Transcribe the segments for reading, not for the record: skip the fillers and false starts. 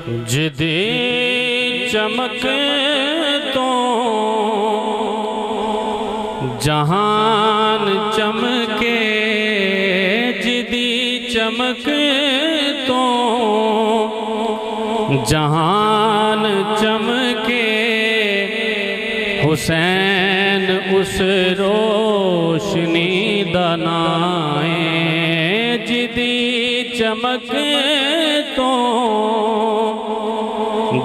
جدی چمک تو جہان چمکے، جدی چمک تو جہان چمکے، حسین اس روشنی دنائے، جدی چمک تو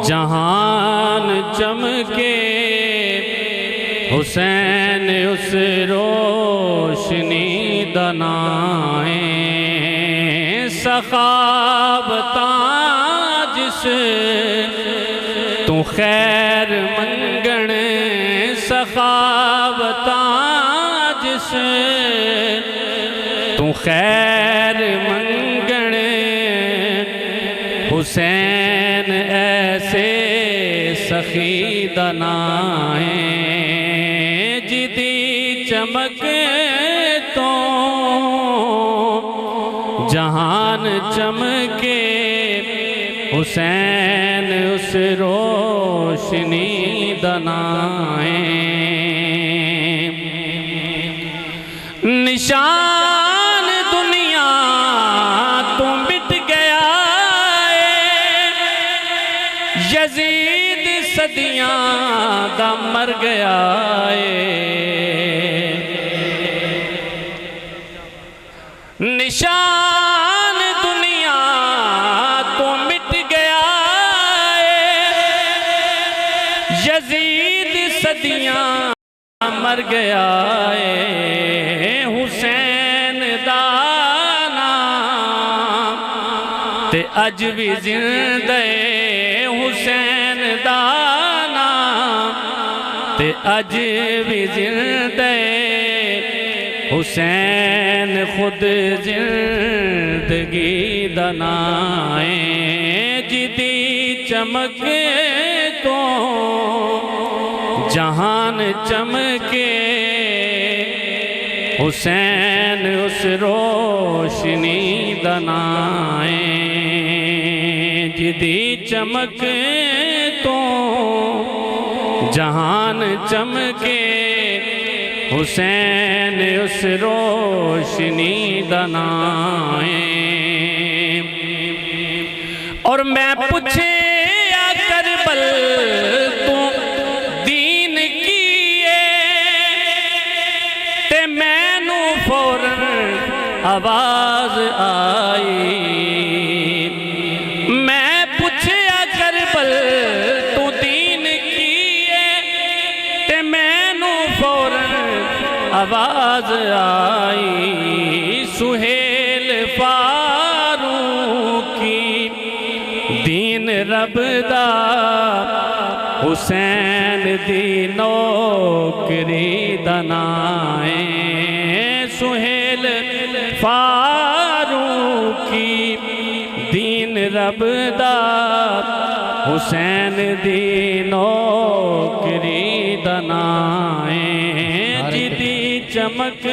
جہان چمکے، حسین اس روشنی دنائے، سخاوتاں جس تو خیر منگن، سخاوتاں جس تو خیر منگن، حسین ایسے سخی دنائے، جدی چمک تو جہان چمکے، حسین اس روشنی دنائے، نشان دنیا تو مٹ گیا ہے، یزید صدیاں دا مر گیا ہے، نشان دنیا تو مٹ گیا ہے، یزید صدیاں مر گیا ہے، حسین دا نام تے اج بھی زندہ ہے، حسین دا نام تے اج بھی زندہ ہے، حسین خود زندگی دنائے، جدی چمک تو جہان چمکے، حسین اس روشنی دنائے، جدی چمک تو جہان چمکے، حسین اس روشنی دنائے، اور میں پوچھے یا کربل تو دین کیے، تے میں نو فوراً آواز آئی، میں پوچھے یا کربل تو دین کیے، تے میں نو فوراً آواز آئی، سہیل فاروقی دین رب دا، حسین دی نوکری دنائے، سہیل فاروقی دین رب دا، حسین دی نوکری دنائے، جدی چمک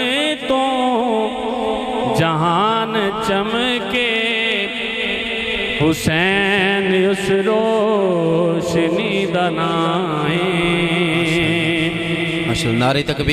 تو جہان چمکے، حسین اس روشنی دنائے، ماشاءاللہ، نعرہ تکبیر۔